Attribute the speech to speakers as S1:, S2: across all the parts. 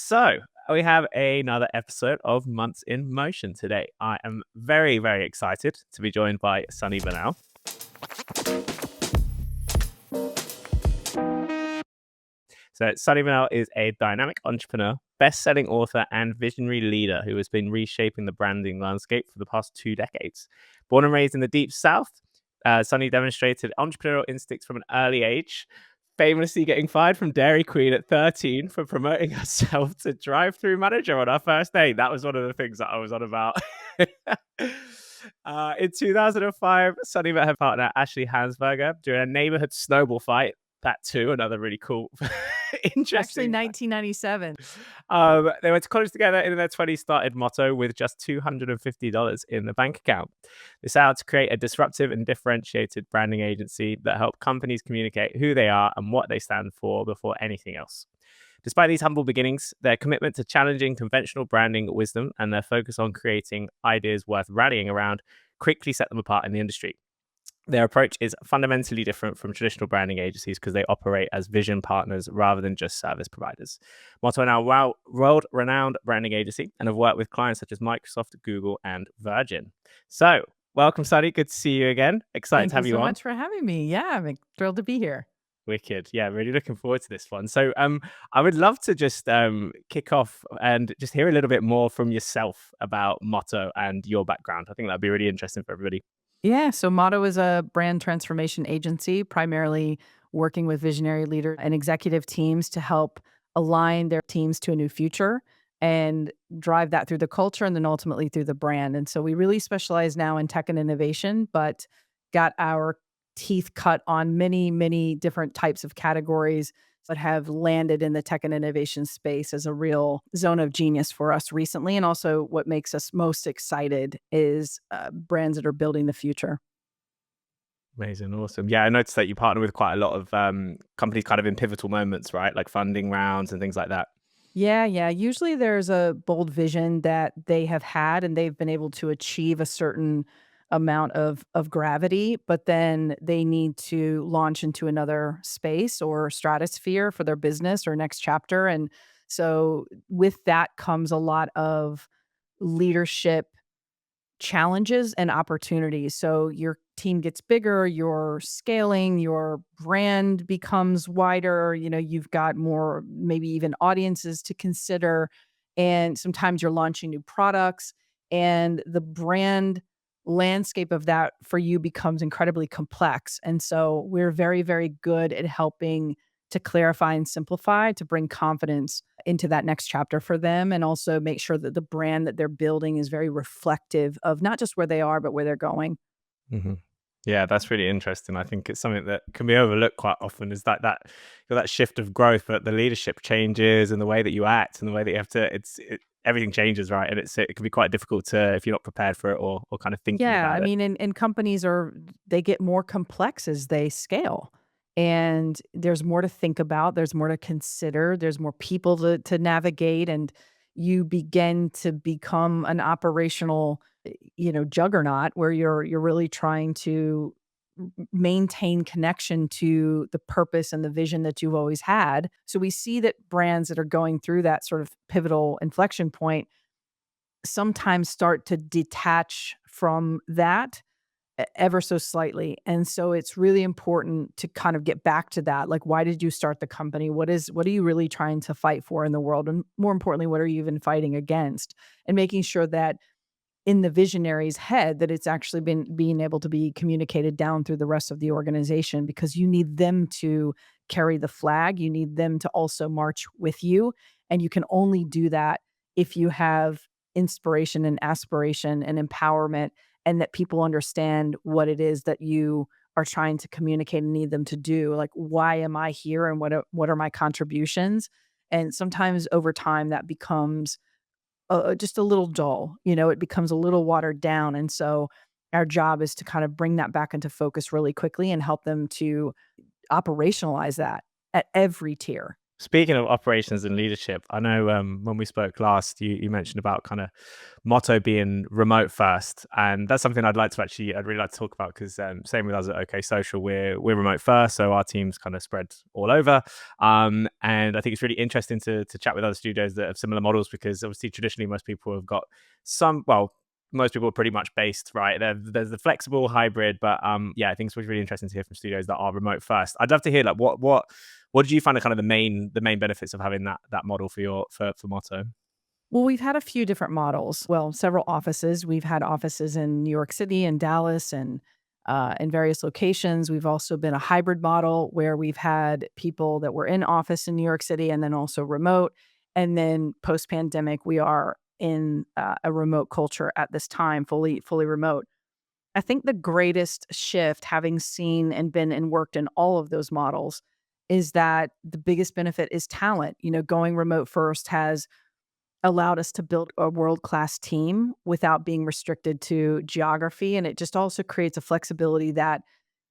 S1: So we have another episode of Months in Motion today. I am very, very excited to be joined by Sunny Bonnell. So Sunny Bonnell is a dynamic entrepreneur, best-selling author, and visionary leader who has been reshaping the branding landscape for the past 2 decades. Born and raised in the Deep South, Sunny demonstrated entrepreneurial instincts from an early age, famously getting fired from Dairy Queen at 13 for promoting herself to drive-through manager on our first date. That was one of the things that I was on about. In 2005, Sunny met her partner, Ashley Hansberger, during a neighborhood snowball fight. That too, another really cool, interesting.
S2: Actually, 1997.
S1: They went to college together and in their 20s started Motto with just $250 in the bank account. They set out to create a disruptive and differentiated branding agency that helped companies communicate who they are and what they stand for before anything else. Despite these humble beginnings, their commitment to challenging conventional branding wisdom and their focus on creating ideas worth rallying around quickly set them apart in the industry. Their approach is fundamentally different from traditional branding agencies because they operate as vision partners rather than just service providers. Motto are now a world-renowned branding agency and have worked with clients such as Microsoft, Google, and Virgin. So, welcome, Sunny. Good to see you again. Excited to have you on.
S2: Thank you so much for having me. Yeah, I'm thrilled to be here.
S1: Wicked. Yeah, really looking forward to this one. So I would love to just kick off and just hear a little bit more from yourself about Motto and your background. I think that'd be really interesting for everybody.
S2: Yeah, so Motto is a brand transformation agency, primarily working with visionary leaders and executive teams to help align their teams to a new future and drive that through the culture and then ultimately through the brand. And so we really specialize now in tech and innovation, but got our teeth cut on many, many different types of categories that have landed in the tech and innovation space as a real zone of genius for us recently. And also what makes us most excited is brands that are building the future.
S1: Amazing. Awesome. Yeah, I noticed that you partner with quite a lot of companies kind of in pivotal moments, right? Like funding rounds and things like that.
S2: Yeah, yeah. Usually there's a bold vision that they have had and they've been able to achieve a certain amount of gravity, but then they need to launch into another space or stratosphere for their business or next chapter. And so with that comes a lot of leadership challenges and opportunities. So your team gets bigger, you're scaling, your brand becomes wider, you've got more maybe even audiences to consider. And sometimes you're launching new products and the brand landscape of that for you becomes incredibly complex. And so we're very, very good at helping to clarify and simplify to bring confidence into that next chapter for them and also make sure that the brand that they're building is very reflective of not just where they are, but where they're going.
S1: Mm-hmm. Yeah, that's really interesting. I think it's something that can be overlooked quite often is that shift of growth, but the leadership changes and the way that you act and the way that you have to, everything changes, right? And it can be quite difficult to, if you're not prepared for it or kind of thinking
S2: Yeah,
S1: about
S2: I
S1: it.
S2: mean, and companies they get more complex as they scale. And there's more to think about, there's more to consider, there's more people to navigate, and you begin to become an operational, juggernaut where you're really trying to maintain connection to the purpose and the vision that you've always had. So we see that brands that are going through that sort of pivotal inflection point sometimes start to detach from that ever so slightly. And so it's really important to kind of get back to that. Like, why did you start the company? What are you really trying to fight for in the world? And more importantly, what are you even fighting against? And making sure that in the visionary's head that it's actually been being able to be communicated down through the rest of the organization, because you need them to carry the flag. You need them to also march with you. And you can only do that if you have inspiration and aspiration and empowerment, and that people understand what it is that you are trying to communicate and need them to do. Like, why am I here and what are my contributions? And sometimes over time that becomes just a little dull, it becomes a little watered down. And so our job is to kind of bring that back into focus really quickly and help them to operationalize that at every tier.
S1: Speaking of operations and leadership, I know when we spoke last, you mentioned about kind of motto being remote first, and that's something I'd really like to talk about because same with us at OK Social, we're remote first, so our team's kind of spread all over, and I think it's really interesting to chat with other studios that have similar models because obviously traditionally most people have got most people are pretty much based, right? There's the flexible hybrid, but yeah, I think it's really interesting to hear from studios that are remote first. I'd love to hear like what did you find are kind of the main benefits of having that model for Motto?
S2: Well, we've had a few different models. Well, several offices. We've had offices in New York City and Dallas and in various locations. We've also been a hybrid model where we've had people that were in office in New York City and then also remote. And then post pandemic, we are in a remote culture at this time, fully remote. I think the greatest shift, having seen and been and worked in all of those models, is that the biggest benefit is talent. Going remote first has allowed us to build a world-class team without being restricted to geography, and it just also creates a flexibility that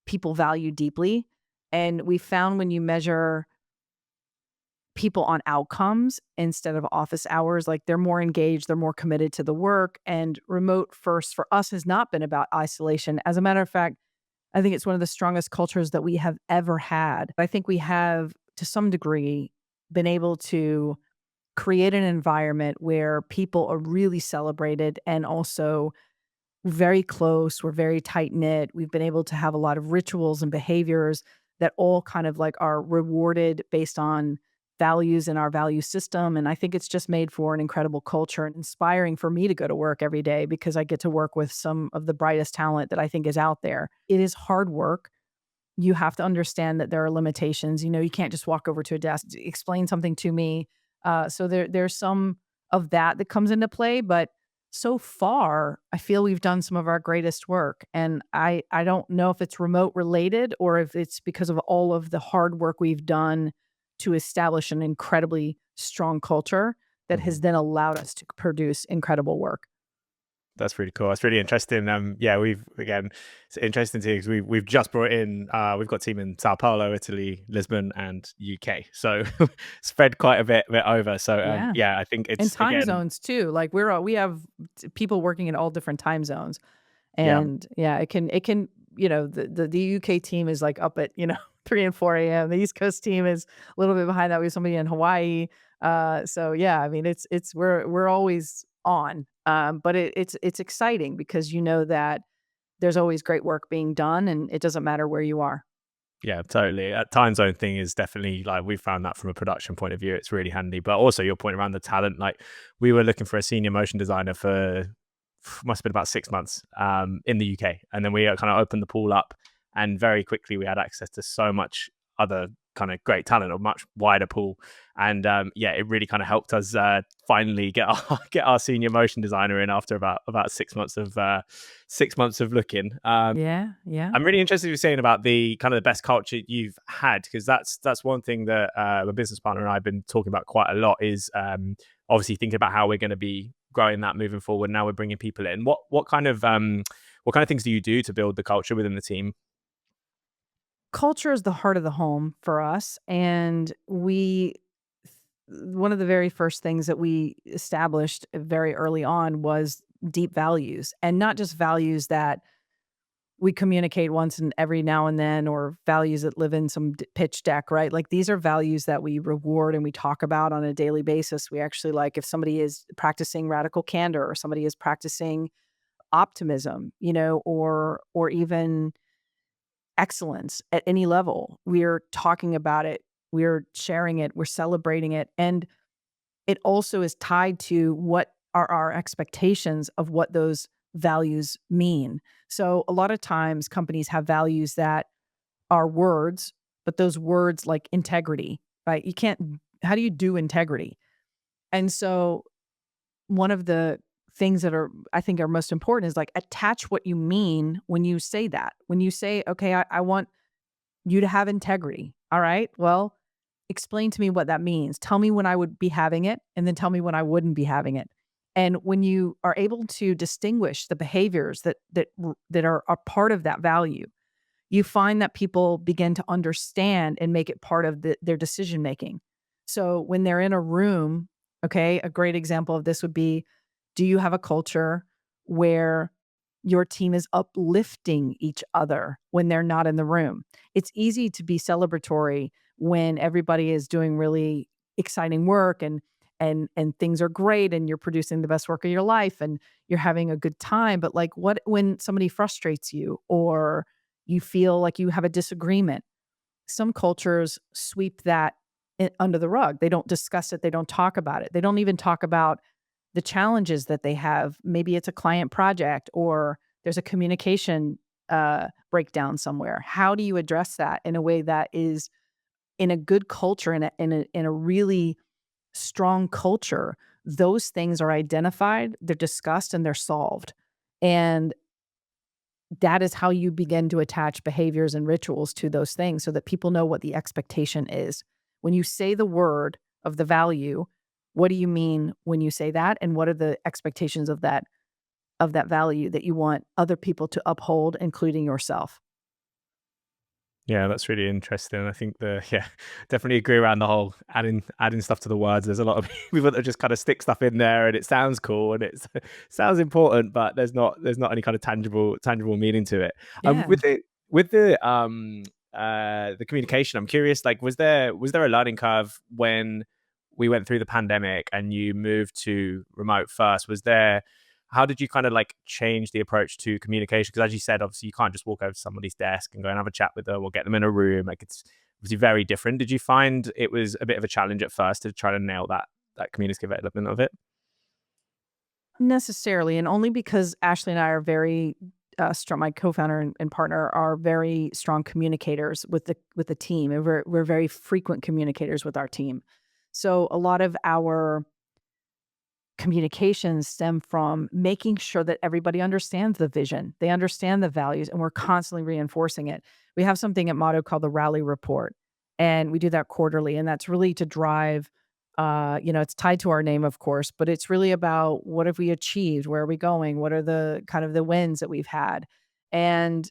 S2: people value deeply. And we found when you measure people on outcomes instead of office hours, like, they're more engaged, they're more committed to the work, and remote first for us has not been about isolation. As a matter of fact, I think it's one of the strongest cultures that we have ever had. I think we have, to some degree, been able to create an environment where people are really celebrated and also very close. We're very tight knit. We've been able to have a lot of rituals and behaviors that all kind of like are rewarded based on values in our value system. And I think it's just made for an incredible culture and inspiring for me to go to work every day because I get to work with some of the brightest talent that I think is out there. It is hard work. You have to understand that there are limitations. You can't just walk over to a desk, explain something to me. So there's some of that comes into play, but so far, I feel we've done some of our greatest work. And I don't know if it's remote related or if it's because of all of the hard work we've done to establish an incredibly strong culture that has
S1: Mhm.
S2: then allowed us to produce incredible work.
S1: That's really cool. That's really interesting. Yeah, it's interesting to because we've just brought in. We've got a team in Sao Paulo, Italy, Lisbon, and UK. So spread quite a bit over. So
S2: Yeah.
S1: yeah, I think
S2: And
S1: it's
S2: time
S1: again,
S2: zones too. Like we have people working in all different time zones.
S1: yeah,
S2: And yeah, it can, the UK team is like up at, 3 and 4 AM. The East Coast team is a little bit behind that. We have somebody in Hawaii. So yeah, I mean, it's we're always on. But it's exciting because you know that there's always great work being done and it doesn't matter where you are.
S1: yeah, totally. That time zone thing is definitely like we found that from a production point of view, it's really handy. But also your point around the talent, like we were looking for a senior motion designer for must have been about 6 months in the UK, and then we kind of opened the pool up, and very quickly we had access to so much other kind of great talent, a much wider pool, and yeah, it really kind of helped us finally get our get our senior motion designer in after about 6 months of looking.
S2: Yeah, yeah.
S1: I'm really interested in you saying about the kind of the best culture you've had because that's one thing that my business partner and I have been talking about quite a lot is obviously thinking about how we're going to be growing that moving forward. Now we're bringing people in. What kind of things do you do to build the culture within the team?
S2: Culture is the heart of the home for us, and one of the very first things that we established very early on was deep values, and not just values that we communicate once and every now and then or values that live in some pitch deck, right? Like these are values that we reward and we talk about on a daily basis. We actually like if somebody is practicing radical candor or somebody is practicing optimism, or even excellence at any level. We're talking about it, we're sharing it, we're celebrating it. And it also is tied to what are our expectations of what those values mean. So a lot of times companies have values that are words, but those words like integrity, right? You can't, how do you do integrity? And so one of the things that I think are most important is like attach what you mean when you say that. When you say, okay, I want you to have integrity. All right. Well, explain to me what that means. Tell me when I would be having it, and then tell me when I wouldn't be having it. And when you are able to distinguish the behaviors that are a part of that value, you find that people begin to understand and make it part of their decision making. So when they're in a room, okay, a great example of this would be, do you have a culture where your team is uplifting each other when they're not in the room? It's easy to be celebratory when everybody is doing really exciting work and things are great and you're producing the best work of your life and you're having a good time. But like what when somebody frustrates you or you feel like you have a disagreement? Some cultures sweep that under the rug. They don't discuss it. They don't talk about it. They don't even talk about the challenges that they have. Maybe it's a client project or there's a communication breakdown somewhere. How do you address that in a way that is in a good culture, in a really strong culture? Those things are identified, they're discussed, and they're solved. And that is how you begin to attach behaviors and rituals to those things so that people know what the expectation is. When you say the word of the value, what do you mean when you say that? And what are the expectations of that value that you want other people to uphold, including yourself?
S1: Yeah, that's really interesting. I think definitely agree around the whole adding stuff to the words. There's a lot of people that just kind of stick stuff in there and it sounds cool and it sounds important, but there's not any kind of tangible meaning to it.
S2: Yeah.
S1: With the communication, I'm curious, like was there a learning curve when we went through the pandemic and you moved to remote first? Was there How did you kind of like change the approach to communication? Because as you said, obviously you can't just walk over to somebody's desk and go and have a chat with them or get them in a room. Like it's obviously very different. Did you find it was a bit of a challenge at first to try to nail that communicative element of it?
S2: Necessarily, and only because Ashley and I are very strong. My co-founder and partner are very strong communicators with the team, and we're very frequent communicators with our team. So a lot of our communications stem from making sure that everybody understands the vision, they understand the values, and we're constantly reinforcing it. We have something at Motto called the Rally Report, and we do that quarterly, and that's really to drive. It's tied to our name, of course, but it's really about what have we achieved, where are we going, what are the kind of the wins that we've had, and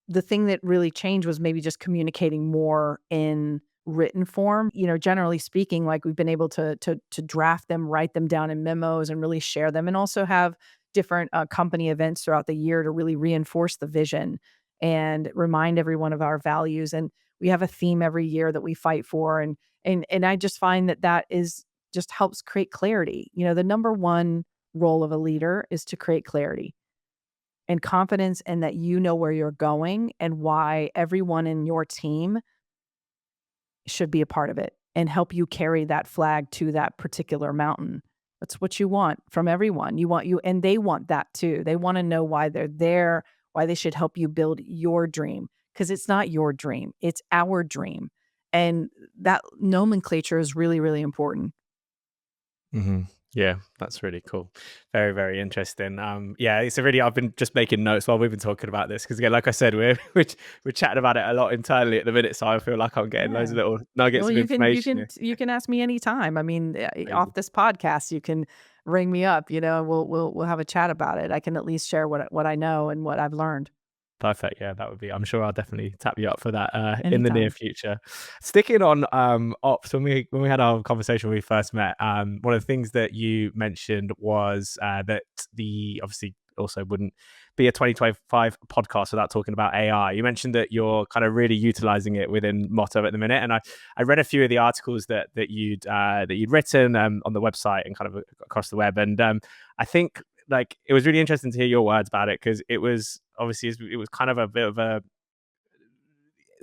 S2: the thing that really changed was maybe just communicating more in written form. Generally speaking, like we've been able to draft them, write them down in memos and really share them and also have different company events throughout the year to really reinforce the vision and remind everyone of our values. And we have a theme every year that we fight for. And I just find that is just helps create clarity. The number one role of a leader is to create clarity and confidence and that you know where you're going and why everyone in your team should be a part of it and help you carry that flag to that particular mountain. That's what you want from everyone. And they want that too. They want to know why they're there, why they should help you build your dream because it's not your dream, it's our dream. And that nomenclature is really, really important.
S1: hmm Yeah, that's really cool. Very, very interesting. Yeah, it's a really. I've been just making notes while we've been talking about this because again, like I said, we're chatting about it a lot internally at the minute, so I feel like I'm getting loads
S2: Yeah.
S1: of little nuggets
S2: Well,
S1: of
S2: you can you
S1: information
S2: can
S1: here.
S2: you can ask me anytime. I mean,
S1: Amazing.
S2: off this podcast, you can ring me up. We'll have a chat about it. I can at least share what I know and what I've learned
S1: Perfect. Yeah, that would be. I'm sure I'll definitely tap you up for that in the near
S2: anytime.
S1: future. Sticking on ops, when we had our conversation when we first met, one of the things that you mentioned was that the obviously also wouldn't be a 2025 podcast without talking about AI. You mentioned that you're kind of really utilizing it within Motto at the minute, and I read a few of the articles that you'd written on the website and kind of across the web, and I think like it was really interesting to hear your words about it because it was obviously it was kind of a bit of a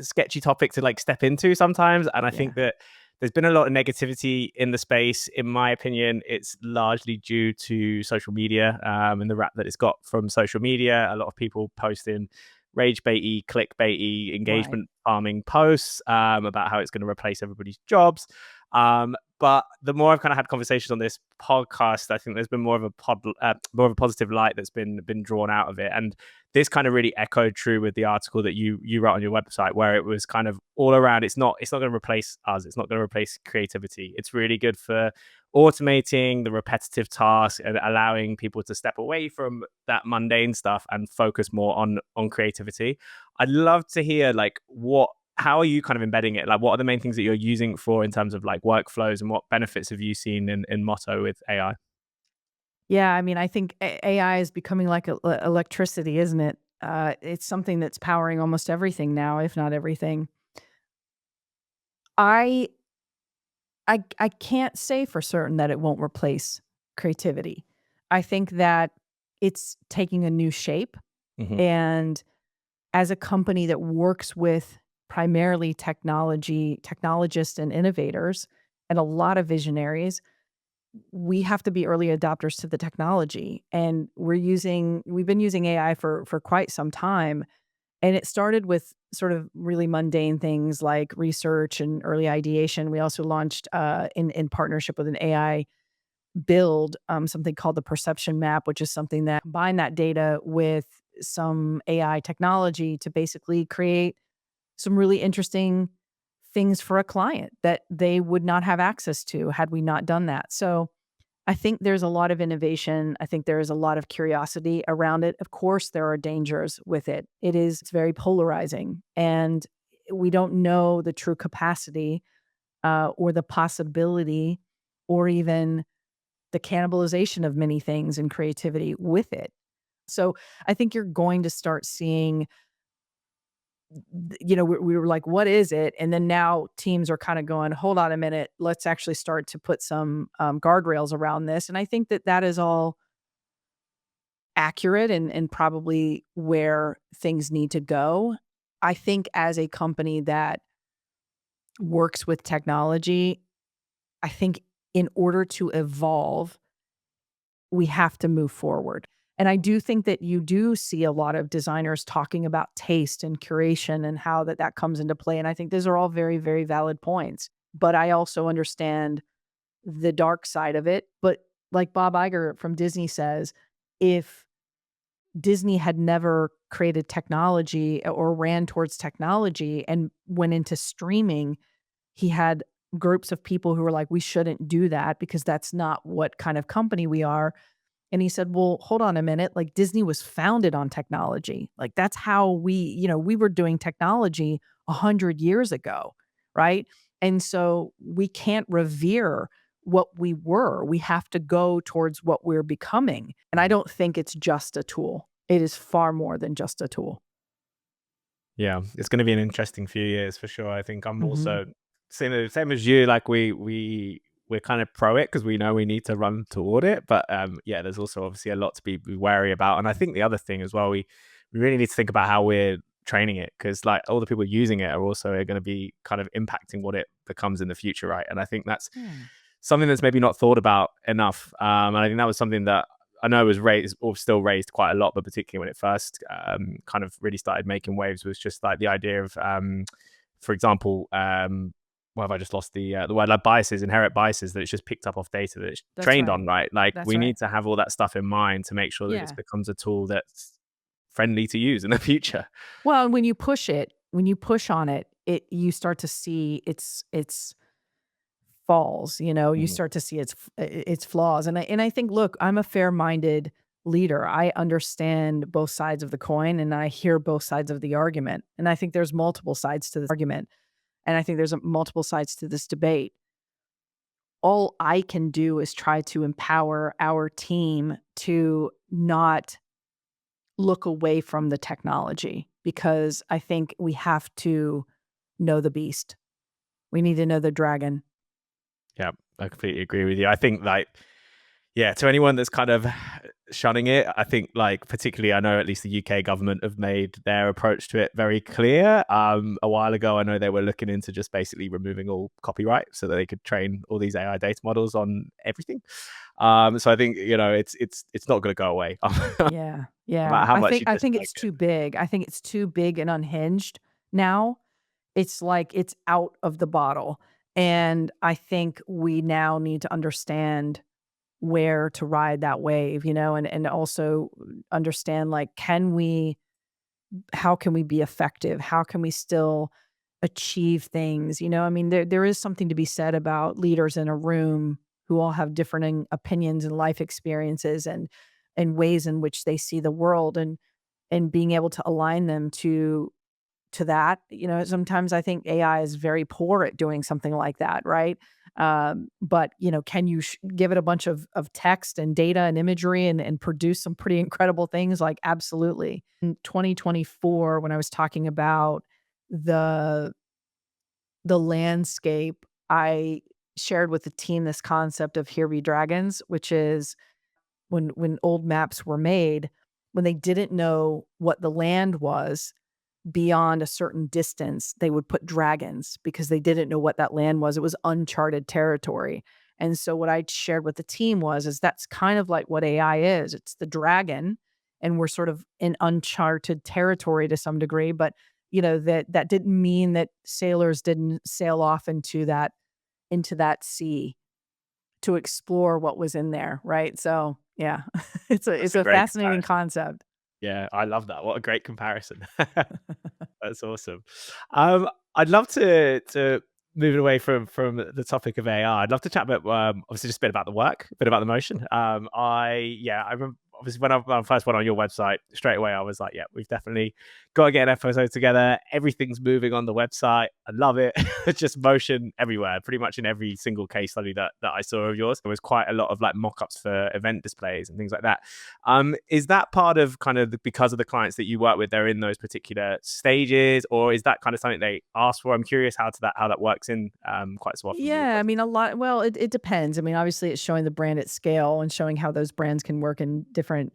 S1: sketchy topic to like step into sometimes, and I
S2: Yeah.
S1: think that there's been a lot of negativity in the space. In my opinion, it's largely due to social media and the rap that it's got from social media. A lot of people posting rage baity, clickbaity,
S2: Right.
S1: engagement farming posts about how it's going to replace everybody's jobs. But the more I've kind of had conversations on this podcast, I think there's been more of a positive light that's been drawn out of it. And this kind of really echoed true with the article that you wrote on your website, where it was kind of all around. It's not going to replace us. It's not going to replace creativity. It's really good for automating the repetitive tasks and allowing people to step away from that mundane stuff and focus more on creativity. I'd love to hear like how are you kind of embedding it? Like, what are the main things that you're using it for in terms of like workflows, and what benefits have you seen in Motto with AI?
S2: Yeah, I mean, I think AI is becoming like electricity, isn't it? It's something that's powering almost everything now, if not everything. I I can't say for certain that it won't replace creativity. I think that it's taking a new shape,
S1: Hmm.
S2: and as a company that works with primarily technologists and innovators and a lot of visionaries, we have to be early adopters to the technology. And we've been using AI for quite some time. And it started with sort of really mundane things like research and early ideation. We also launched in partnership with an AI build something called the perception map, which is something that combine that data with some AI technology to basically create some really interesting things for a client that they would not have access to had we not done that. So I think there's a lot of innovation. I think there is a lot of curiosity around it. Of course, there are dangers with it. It's very polarizing, and we don't know the true capacity or the possibility or even the cannibalization of many things and creativity with it. So I think you're going to start seeing, we were like, what is it? And then now teams are kind of going, hold on a minute, let's actually start to put some guardrails around this. And I think that that is all accurate and probably where things need to go. I think as a company that works with technology, I think in order to evolve, we have to move forward. And I do think that you do see a lot of designers talking about taste and curation and how that comes into play. And I think those are all very, very valid points. But I also understand the dark side of it. But like Bob Iger from Disney says, if Disney had never created technology or ran towards technology and went into streaming, he had groups of people who were like, we shouldn't do that because that's not what kind of company we are. And he said, "Well, hold on a minute, like, Disney was founded on technology. Like, that's how we were doing technology 100 years ago, right? And so we can't revere what we were. We have to go towards what we're becoming." And I don't think it's just a tool. It is far more than just a tool.
S1: Yeah, it's going to be an interesting few years for sure. I think I'm
S2: Mhm.
S1: also same as you. Like we're kind of pro it because we know we need to run toward it. But yeah, there's also obviously a lot to be wary about. And I think the other thing as well, we really need to think about how we're training it, because like all the people using it are also going to be kind of impacting what it becomes in the future, right? And I think that's
S2: Yeah.
S1: something that's maybe not thought about enough. And I think that was something that I know was raised or still raised quite a lot, but particularly when it first kind of really started making waves, was just like the idea of, for example, well, have I just lost the word, like biases, inherent biases that it's just picked up off data that it's
S2: That's
S1: trained
S2: right.
S1: on, right? Like
S2: That's
S1: we
S2: right.
S1: need to have all that stuff in mind to make sure that this
S2: Yeah.
S1: becomes a tool that's friendly to use in the future.
S2: Well, and when you push on it, you start to see its falls, you
S1: Mhm.
S2: start to see its flaws. And I think, look, I'm a fair-minded leader. I understand both sides of the coin and I hear both sides of the argument. And I think there's multiple sides to this argument. And I think there's multiple sides to this debate. All I can do is try to empower our team to not look away from the technology because I think we have to know the beast. We need to know the dragon.
S1: Yeah, I completely agree with you. I think like, yeah, to anyone that's kind of shunning it, I think like particularly I know at least the UK government have made their approach to it very clear. A while ago, I know they were looking into just basically removing all copyright so that they could train all these AI data models on everything. So I think it's not going to go away, no
S2: Yeah, yeah.
S1: matter how
S2: I
S1: much
S2: think
S1: you
S2: I think
S1: dislike
S2: it's
S1: it.
S2: too big. I think it's too big and unhinged now. It's like it's out of the bottle. And I think we now need to understand where to ride that wave, and also understand like how can we be effective? How can we still achieve things? I mean, there is something to be said about leaders in a room who all have different opinions and life experiences and ways in which they see the world and being able to align them to to that. Sometimes I think AI is very poor at doing something like that, right? But can you give it a bunch of text and data and imagery and produce some pretty incredible things? Like, absolutely. In 2024, when I was talking about the landscape, I shared with the team this concept of here be dragons, which is when old maps were made, when they didn't know what the land was beyond a certain distance, they would put dragons because they didn't know what that land was. It was uncharted territory. And so what I shared with the team is that's kind of like what AI is. It's the dragon, and we're sort of in uncharted territory to some degree, but that didn't mean that sailors didn't sail off into that sea to explore what was in there, right? So, yeah, it's
S1: That's a
S2: a
S1: great
S2: fascinating
S1: comparison.
S2: concept.
S1: Yeah, I love that. What a great comparison. That's awesome. I'd love to move away from the topic of AI. I'd love to chat about obviously just a bit about the work, a bit about the motion. I remember obviously when I first went on your website straight away, I was like, yeah, we've definitely got to get an episode together. Everything's moving on the website. I love it. It's just motion everywhere, pretty much in every single case study that I saw of yours. There was quite a lot of like mock-ups for event displays and things like that. Is that part of kind of because of the clients that you work with, they're in those particular stages, or is that kind of something they ask for? I'm curious how that works in quite so often with your
S2: Yeah, I
S1: project.
S2: mean, a lot. Well, it depends. I mean, obviously, it's showing the brand at scale and showing how those brands can work in different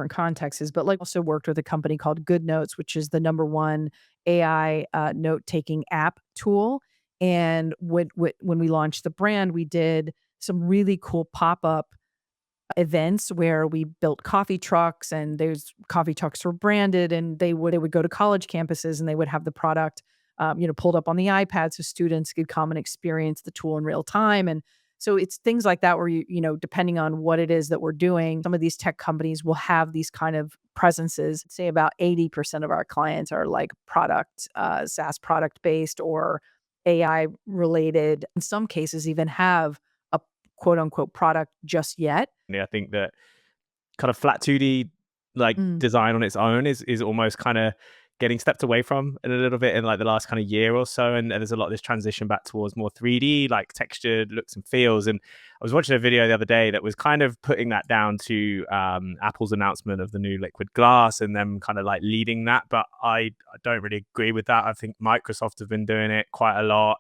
S2: contexts. But like, also worked with a company called Good Notes, which is the number one AI note taking app tool. And when we launched the brand, we did some really cool pop up events where we built coffee trucks, and those coffee trucks were branded, and they would go to college campuses, and they would have the product pulled up on the iPad so students could come and experience the tool in real time. And so it's things like that where depending on what it is that we're doing, some of these tech companies will have these kind of presences. Say about 80% of our clients are like SaaS product based or AI related. In some cases, even have a quote unquote product just yet.
S1: I think that kind of flat 2D like
S2: Mm.
S1: design on its own is almost kind of getting stepped away from in a little bit in like the last kind of year or so, and there's a lot of this transition back towards more 3D like textured looks and feels. And I was watching a video the other day that was kind of putting that down to Apple's announcement of the new liquid glass and them kind of like leading that, but I don't really agree with that. I think Microsoft have been doing it quite a lot.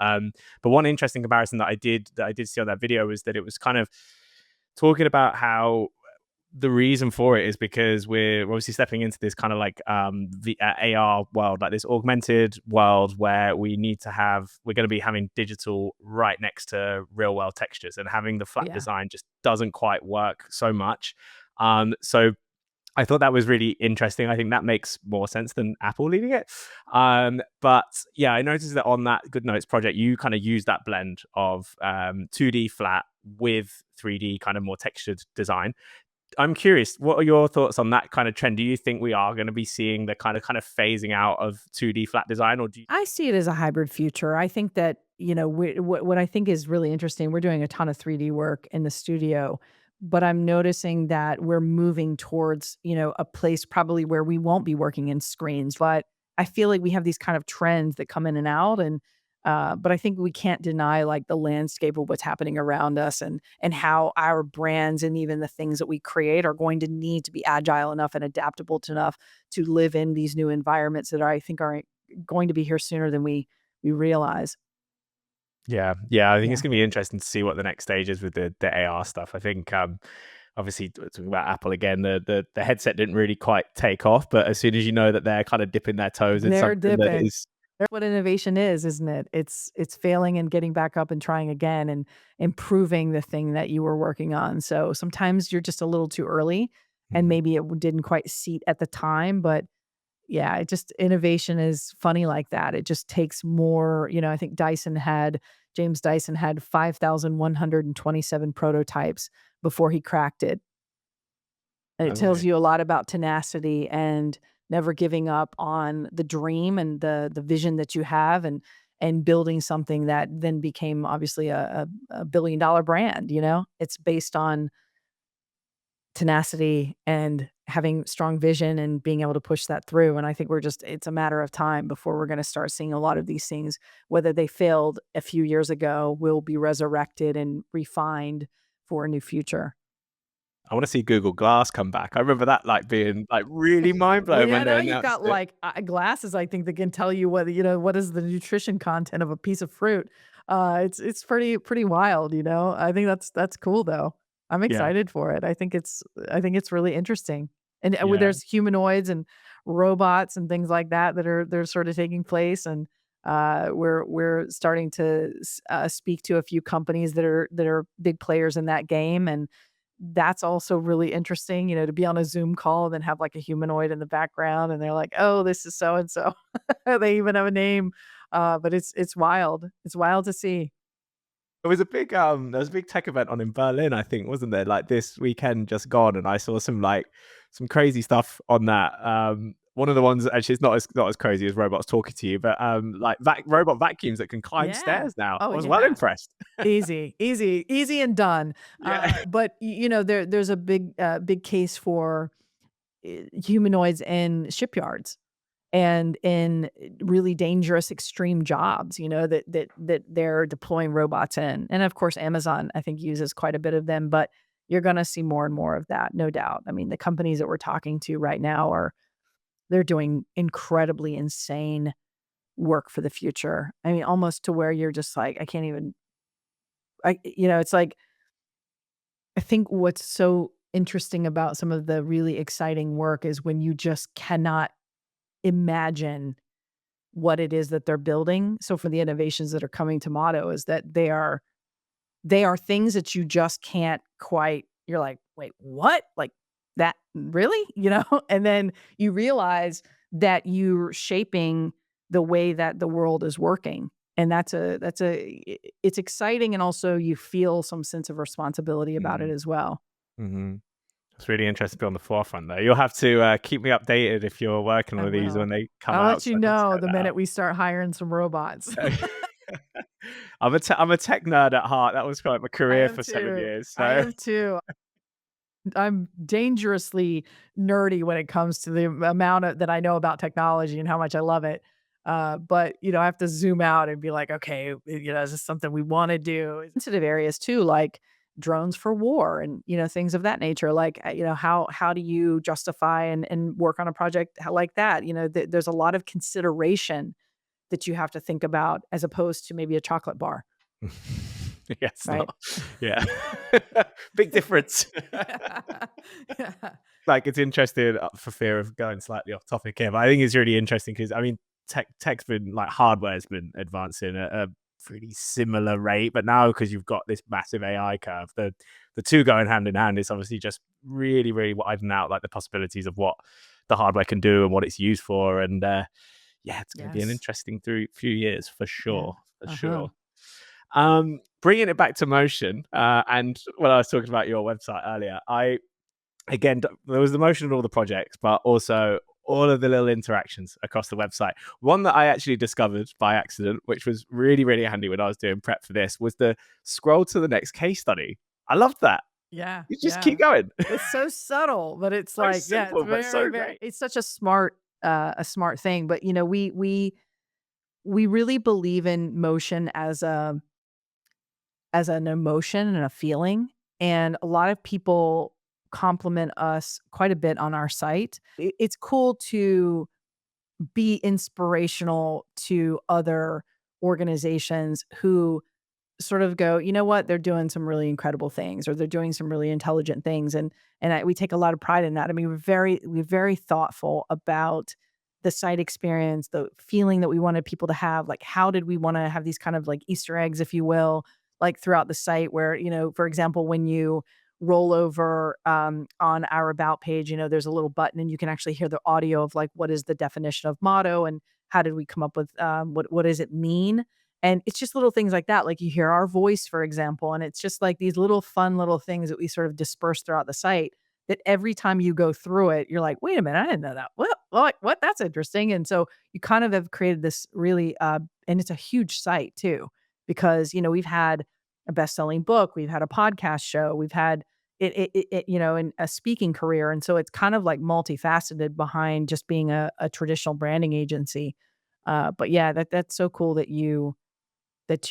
S1: But one interesting comparison that I did see on that video was that it was kind of talking about how the reason for it is because we're obviously stepping into this kind of like the AR world, like this augmented world where we're going to be having digital right next to real world textures, and having the flat
S2: Yeah.
S1: design just doesn't quite work so much. So I thought that was really interesting. I think that makes more sense than Apple leading it. But yeah, I noticed that on that Good Notes project, you kind of use that blend of 2D flat with 3D kind of more textured design. I'm curious, what are your thoughts on that kind of trend? Do you think we are going to be seeing the kind of phasing out of 2D flat design, or do you?
S2: I see it as a hybrid future. I think that, what I think is really interesting, we're doing a ton of 3D work in the studio, but I'm noticing that we're moving towards, a place probably where we won't be working in screens. But I feel like we have these kind of trends that come in and out. And, but I think we can't deny like the landscape of what's happening around us, and how our brands and even the things that we create are going to need to be agile enough and adaptable enough to live in these new environments that I think are going to be here sooner than we realize.
S1: Yeah, I think it's
S2: Yeah.
S1: going to be interesting to see what the next stage is with the AR stuff. I think obviously talking about Apple again, the headset didn't really quite take off, but as soon as you know that they're kind of dipping their toes in
S2: They're
S1: something that
S2: dipping.
S1: is.
S2: That's what innovation is, isn't it? It's failing and getting back up and trying again and improving the thing that you were working on. So sometimes you're just a little too early, and
S1: Mhm.
S2: maybe it didn't quite seat at the time, but yeah, it just innovation is funny like that. It just takes more, I think James Dyson had 5,127 prototypes before he cracked it. And it tells
S1: Okay.
S2: you a lot about tenacity and never giving up on the dream and the vision that you have, and building something that then became obviously a billion-dollar brand. It's based on tenacity and having strong vision and being able to push that through. And I think it's a matter of time before we're going to start seeing a lot of these things, whether they failed a few years ago, will be resurrected and refined for a new future.
S1: I want to see Google Glass come back. I remember that like being like really mind
S2: Well,
S1: blowing
S2: yeah,
S1: when they
S2: now you've
S1: announced
S2: got
S1: it.
S2: like glasses, I think, that can tell you whether, what is the nutrition content of a piece of fruit. It's pretty wild, I think that's cool though. I'm
S1: Yeah,
S2: excited for it. I think it's really interesting. And
S1: yeah.
S2: there's humanoids and robots and things like that they're sort of taking place. And we're starting to speak to a few companies that are big players in that game. And that's also really interesting, to be on a Zoom call and then have like a humanoid in the background and they're like, "Oh, this is so and so." They even have a name. But it's wild. It's wild to see.
S1: It was a big there was a big tech event on in Berlin, I think, wasn't there? Like this weekend just gone, and I saw some crazy stuff on that. One of the ones actually it's not as crazy as robots talking to you, but like robot vacuums that can climb
S2: Yeah.
S1: stairs now.
S2: Oh,
S1: I was well
S2: yeah.
S1: impressed.
S2: Easy, easy, easy and done.
S1: Yeah.
S2: But there's a big case for humanoids in shipyards and in really dangerous extreme jobs, that they're deploying robots in. And of course, Amazon, I think, uses quite a bit of them, but you're going to see more and more of that, no doubt. I mean, the companies that we're talking to right now they're doing incredibly insane work for the future. I mean, almost to where you're just like, I can't even, it's like, I think what's so interesting about some of the really exciting work is when you just cannot imagine what it is that they're building. So for the innovations that are coming to Motto is that they are things that you just can't quite, you're like, "Wait, what? Like that really?" And then you realize that you're shaping the way that the world is working. And it's exciting, and also you feel some sense of responsibility about it
S1: Mm,
S2: as well.
S1: mhm. It's really interesting to be on the forefront there. You'll have to keep me updated if you're working
S2: I
S1: on these when
S2: will.
S1: they come
S2: I'll
S1: out,
S2: let
S1: so
S2: you
S1: I can
S2: know
S1: check
S2: the
S1: that
S2: minute we start hiring some robots.
S1: out. I'm a tech nerd at heart. That was like my
S2: I
S1: career
S2: am
S1: for 7
S2: too.
S1: years.
S2: I
S1: So
S2: am too. I'm dangerously nerdy when it comes to the amount that I know about technology and how much I love it. But I have to zoom out and be like, okay, is this something we want to do? Sensitive areas too, like drones for war and things of that nature. Like how do you justify and work on a project like that? There's a lot of consideration that you have to think about as opposed to maybe a chocolate bar,
S1: yeah, it's
S2: right?
S1: not. Yeah, big difference.
S2: Yeah. Yeah.
S1: Like it's interesting for fear of going slightly off topic here, but I think it's really interesting because I mean, tech's been like hardware's been advancing at a pretty similar rate, but now because you've got this massive AI curve, the two going hand in hand is obviously just really widen out like the possibilities of what the hardware can do and what it's used for, and yeah, it's going to be an
S2: Yes.
S1: interesting few years for
S2: Yeah.
S1: sure, for
S2: Uh-huh.
S1: sure. Bringing it back to motion, and when I was talking about your website earlier, there was the motion in all the projects, but also all of the little interactions across the website. One that I actually discovered by accident, which was really handy when I was doing prep for this, was the scroll to the next case study. I loved that.
S2: Yeah,
S1: You just
S2: yeah.
S1: keep going.
S2: It's so subtle, but it's
S1: So
S2: like, yeah, it's
S1: simple, but
S2: very,
S1: so
S2: very
S1: great.
S2: it's such a smart thing. But we really believe in motion as an emotion and a feeling. And a lot of people compliment us quite a bit on our site. It's cool to be inspirational to other organizations who sort of go, you know what, they're doing some really incredible things, or they're doing some really intelligent things, and we take a lot of pride in that. I mean, we're very thoughtful about the site experience, the feeling that we wanted people to have. Like, how did we want to have these kind of like Easter eggs, if you will, like throughout the site, where for example, when you roll over on our about page, there's a little button, and you can actually hear the audio of like what is the definition of motto and how did we come up with what does it mean. And it's just little things like that. Like you hear our voice, for example, and it's just like these little fun little things that we sort of disperse throughout the site that every time you go through it, you're like, wait a minute, I didn't know that. What? That's interesting. And so you kind of have created this really, and it's a huge site too, because, we've had a best-selling book, we've had a podcast show, we've had, in a speaking career. And so it's kind of like multifaceted behind just being a traditional branding agency. But yeah, that's so cool that you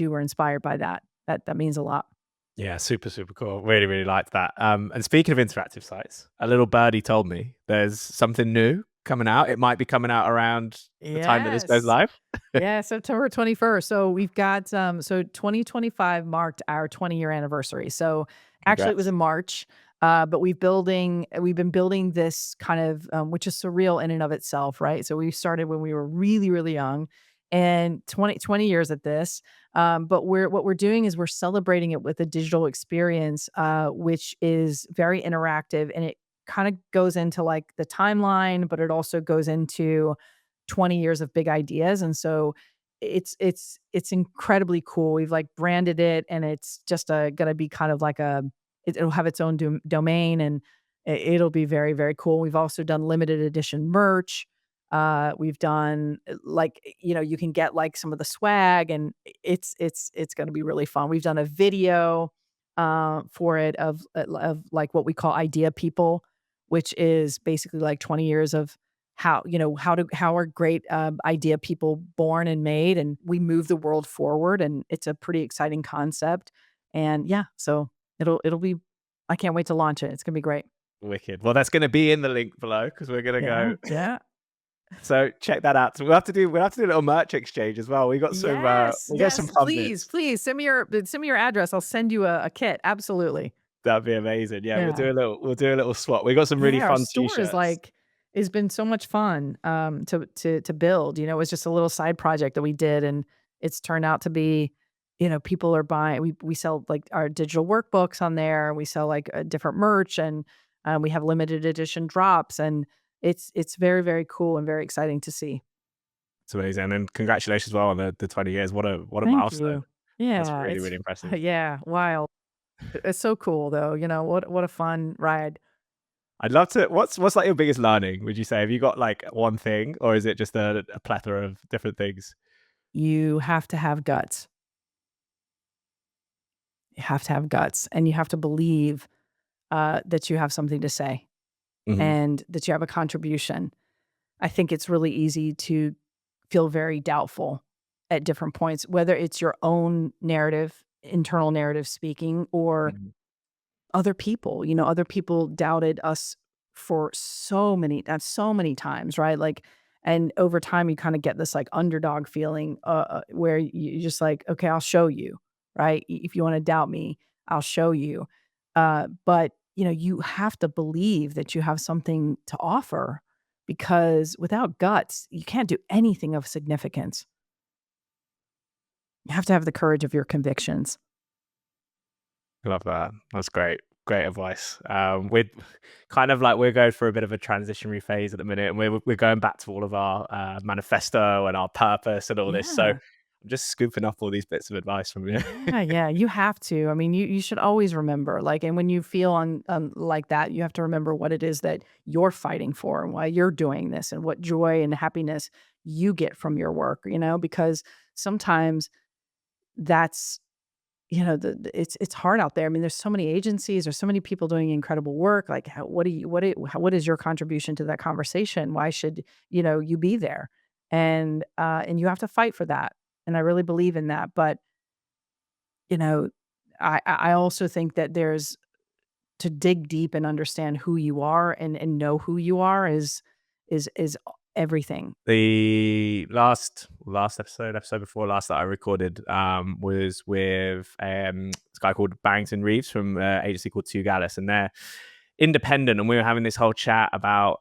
S2: were inspired by that. That means a lot.
S1: Yeah, super, super cool. Really, really liked that. And speaking of interactive sites, a little birdie told me there's something new coming out. It might be coming out around the time that this goes
S2: Yes.
S1: live.
S2: Yeah, September 21st. So we've got so 2025 marked our 20-year anniversary. So actually it was
S1: Congrats.
S2: in March. But we've been building this kind of which is surreal in and of itself, right? So we started when we were really, really young and 20 years at this. But what we're doing is we're celebrating it with a digital experience, which is very interactive and it kind of goes into like the timeline, but it also goes into 20 years of big ideas, and so it's incredibly cool. We've, like, branded it, and it's just, gonna be kind of like it'll have its own domain, and it'll be very, very cool. We've also done limited edition merch. We've done, you can get, like, some of the swag, and it's gonna be really fun. We've done a video, for it like, what we call Idea People, which is basically, like, 20 years of how are great, idea people born and made, and we move the world forward, and it's a pretty exciting concept, and yeah, so it'll be I can't wait to launch it. It's gonna be great.
S1: Wicked. Well, that's going to be in the link below because we're going to
S2: Yeah,
S1: go.
S2: yeah.
S1: So check that out. So we'll have to do a little merch exchange as well.
S2: Yes,
S1: We got some
S2: yes,
S1: fun
S2: please,
S1: bits.
S2: please send me your address. I'll send you a kit. Absolutely.
S1: That'd be amazing. Yeah,
S2: Yeah.
S1: we'll do a little swap. We got some really
S2: Yeah, our
S1: fun
S2: store is
S1: t-shirts.
S2: like has been so much fun, to build, it was just a little side project that we did, and it's turned out to be, people are buying we sell, like, our digital workbooks on there, we sell, like, different merch, and, we have limited edition drops, and it's very, very cool and very exciting to see.
S1: It's amazing. And congratulations as well on the 20 years. What a
S2: Thank
S1: milestone.
S2: you.
S1: That's
S2: Yeah,
S1: really,
S2: it's
S1: really impressive.
S2: yeah, wild. It's so cool, though, what a fun ride.
S1: I'd love to what's like your biggest learning, would you say? Have you got like one thing or is it just a plethora of different things?
S2: You have to have guts. You have to have guts, and you have to believe that you have something to say
S1: Mhm.
S2: and that you have a contribution. I think it's really easy to feel very doubtful at different points, whether it's your own narrative, internal narrative speaking, or
S1: Mhm.
S2: other people. Other people doubted us for so many times, right? Like, and over time, you kind of get this like underdog feeling, where you just like, okay, I'll show you, right? If you want to doubt me, I'll show you. But you have to believe that you have something to offer, because without guts, you can't do anything of significance. You have to have the courage of your convictions.
S1: Love that. That's great. Great advice. We're kind of like we're going through a bit of a transitionary phase at the minute, and we're going back to all of our manifesto and our purpose and all this. So
S2: Yeah.
S1: I'm just scooping up all these bits of advice from you.
S2: Yeah, yeah, you have to. I mean, you should always remember, like, and when you feel on like that, you have to remember what it is that you're fighting for and why you're doing this and what joy and happiness you get from your work, because sometimes that's, it's hard out there. I mean, there's so many agencies, there's so many people doing incredible work. Like, what is your contribution to that conversation? Why should, you be there? And you have to fight for that. And I really believe in that. But you know, I also think that there's to dig deep and understand who you are and know who you are is everything.
S1: The last episode before last that I recorded was with this guy called Barrington Reeves from an agency called Two Gallus, and they're independent, and we were having this whole chat about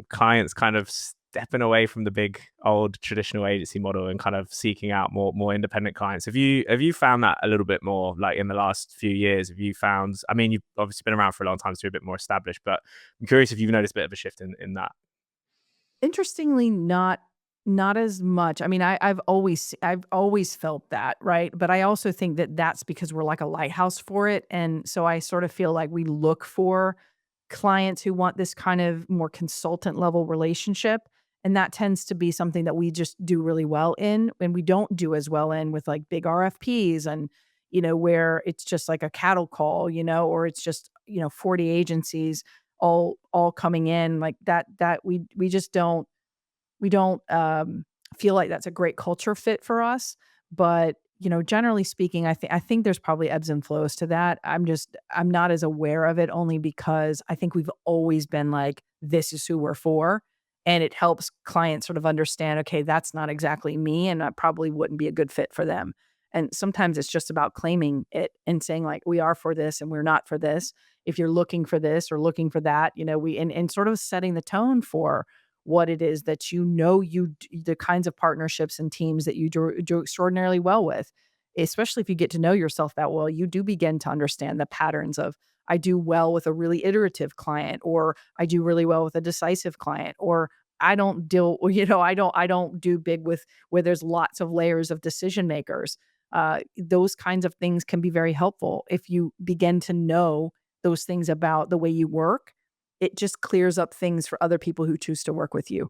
S1: clients kind of stepping away from the big old traditional agency model and kind of seeking out more independent clients. Have you found that a little bit more like in the last few years? Have you found, I mean, you've obviously been around for a long time, so you're a bit more established, but I'm curious if you've noticed a bit of a shift in that.
S2: Interestingly, not as much. I mean, I've always felt that, right? But I also think that that's because we're like a lighthouse for it, and so I sort of feel like we look for clients who want this kind of more consultant level relationship, and that tends to be something that we just do really well in, and we don't do as well in with like big RFPs and where it's just like a cattle call, or it's just, 40 agencies all coming in like that we just don't feel like that's a great culture fit for us. But, generally speaking, I think there's probably ebbs and flows to that. I'm not as aware of it only because I think we've always been like, this is who we're for. And it helps clients sort of understand, okay, that's not exactly me, and I probably wouldn't be a good fit for them. And sometimes it's just about claiming it and saying, like, we are for this and we're not for this. If you're looking for this or looking for that, and sort of setting the tone for what it is that the kinds of partnerships and teams that you do extraordinarily well with. Especially if you get to know yourself that well, you do begin to understand the patterns of, I do well with a really iterative client, or I do really well with a decisive client, or I don't deal, I don't do big with where there's lots of layers of decision makers. Those kinds of things can be very helpful if you begin to know those things about the way you work. It just clears up things for other people who choose to work with you.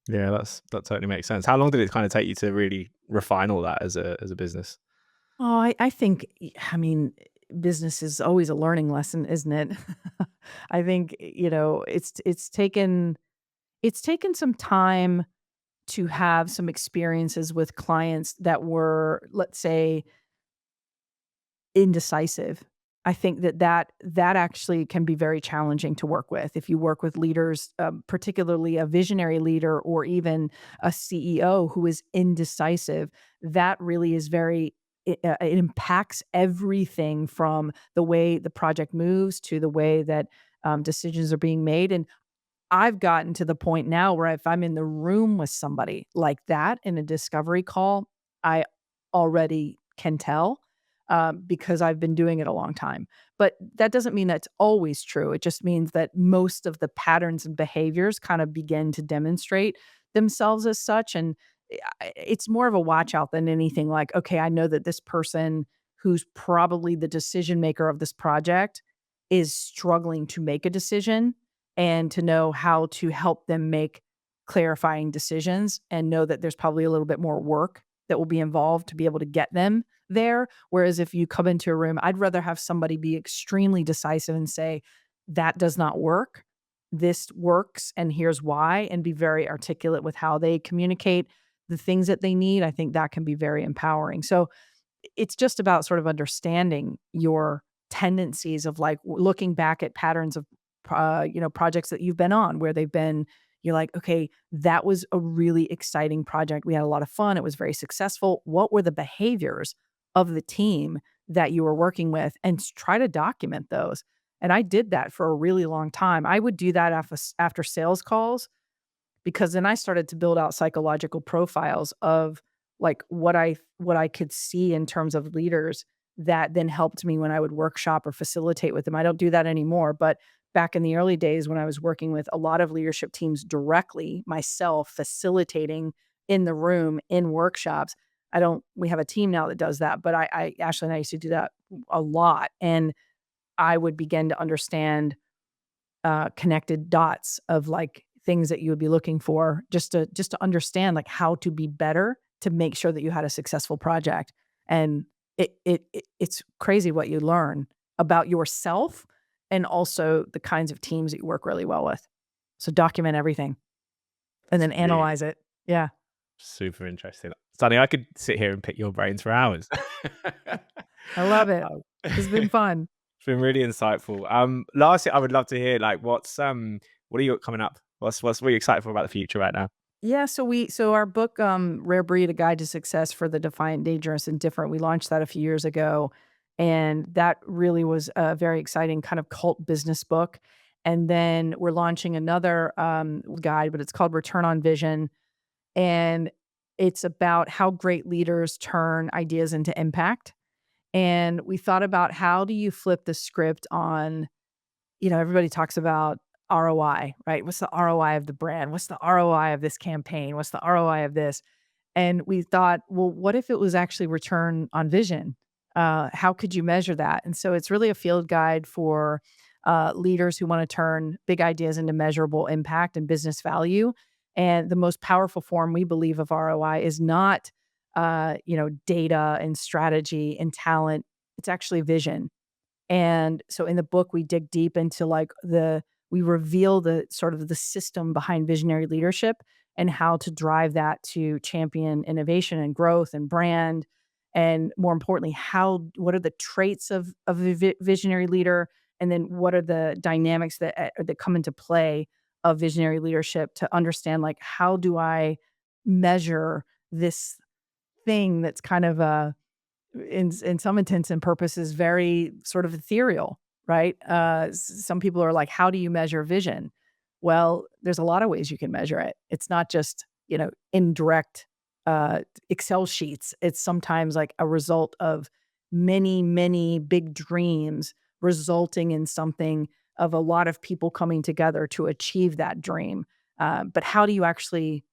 S1: Yeah, that totally makes sense. How long did it kind of take you to really refine all that as a business?
S2: Oh, I think, I mean, business is always a learning lesson, isn't it? I think, it's taken some time to have some experiences with clients that were, let's say, indecisive. I think that actually can be very challenging to work with. If you work with leaders, particularly a visionary leader or even a CEO who is indecisive, that really is it impacts everything from the way the project moves to the way that decisions are being made. And I've gotten to the point now where if I'm in the room with somebody like that in a discovery call, I already can tell, because I've been doing it a long time. But that doesn't mean that's always true. It just means that most of the patterns and behaviors kind of begin to demonstrate themselves as such. And it's more of a watch out than anything like, okay, I know that this person who's probably the decision maker of this project is struggling to make a decision, and to know how to help them make clarifying decisions and know that there's probably a little bit more work that will be involved to be able to get them there. Whereas if you come into a room, I'd rather have somebody be extremely decisive and say, that does not work. This works, and here's why, and be very articulate with how they communicate the things that they need. I think that can be very empowering. So it's just about sort of understanding your tendencies of like looking back at patterns of projects that you've been on where you're like, okay, that was a really exciting project. We had a lot of fun. It was very successful. What were the behaviors of the team that you were working with, and try to document those. And I did that for a really long time. I would do that after sales calls, because then I started to build out psychological profiles of like what I could see in terms of leaders that then helped me when I would workshop or facilitate with them. I don't do that anymore, but back in the early days when I was working with a lot of leadership teams directly, myself facilitating in the room in workshops. I don't We have a team now that does that, but I Ashley and I used to do that a lot. And I would begin to understand connected dots of like things that you would be looking for, just to understand like how to be better to make sure that you had a successful project. And it's crazy what you learn about yourself and also the kinds of teams that you work really well with. So document everything and
S1: It's
S2: then
S1: really
S2: analyze it. Yeah.
S1: super interesting. Sunny, I could sit here and pick your brains for hours.
S2: I love it.
S1: Um,
S2: It's been fun.
S1: It's been really insightful. Lastly, I would love to hear like what are you got coming up? What are you excited for about the future right now?
S2: Yeah, so our book, Rare Breed: A Guide to Success for the Defiant, Dangerous, and Different, we launched that a few years ago, and that really was a very exciting kind of cult business book. And then we're launching another guide, but it's called Return on Vision, and it's about how great leaders turn ideas into impact. And we thought about, how do you flip the script on, everybody talks about ROI, right? What's the ROI of the brand? What's the ROI of this campaign? What's the ROI of this? And we thought, well, what if it was actually return on vision? How could you measure that? And so it's really a field guide for leaders who want to turn big ideas into measurable impact and business value. And the most powerful form we believe of ROI is not data and strategy and talent. It's actually vision. And so in the book, we dig deep into we reveal the sort of the system behind visionary leadership and how to drive that to champion innovation and growth and brand. And more importantly, what are the traits of a visionary leader? And then what are the dynamics that come into play of visionary leadership to understand, like, how do I measure this thing that's kind of in some intents and purposes, very sort of ethereal, right? Some people are like, "How do you measure vision?" Well, there's a lot of ways you can measure it. It's not just, indirect Excel sheets. It's sometimes like a result of many, many big dreams resulting in something of a lot of people coming together to achieve that dream. But how do you actually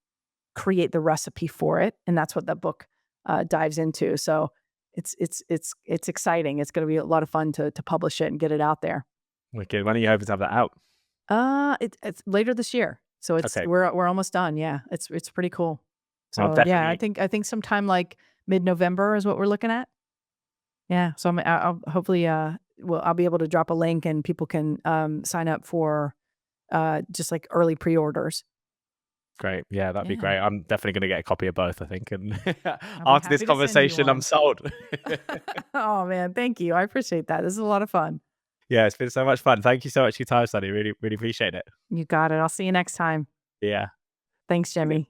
S2: create the recipe for it? And that's what that book dives into. So it's exciting. It's going to be a lot of fun to publish it and get it out there.
S1: Wicked. When are you hoping to have that out?
S2: It's later this year, so
S1: Okay.
S2: we're almost done. Yeah, it's pretty cool.
S1: Well,
S2: So yeah, I
S1: definitely.
S2: think I think sometime like mid-November is what we're looking at. Yeah, so I'll hopefully I'll be able to drop a link and people can sign up for just like early pre-orders.
S1: Great. Yeah, that'd be
S2: Yeah,
S1: great. I'm definitely going to get a copy of both, I think. And
S2: I'll be
S1: after this
S2: happy to send you
S1: conversation, I'm
S2: one.
S1: sold.
S2: Oh man, thank you. I appreciate that. This is a lot of fun.
S1: Yeah, it's been so much fun. Thank you so much for your time, Sunny. Really, really appreciate it.
S2: You got it. I'll see you next time.
S1: Yeah.
S2: Thanks, Jimmy.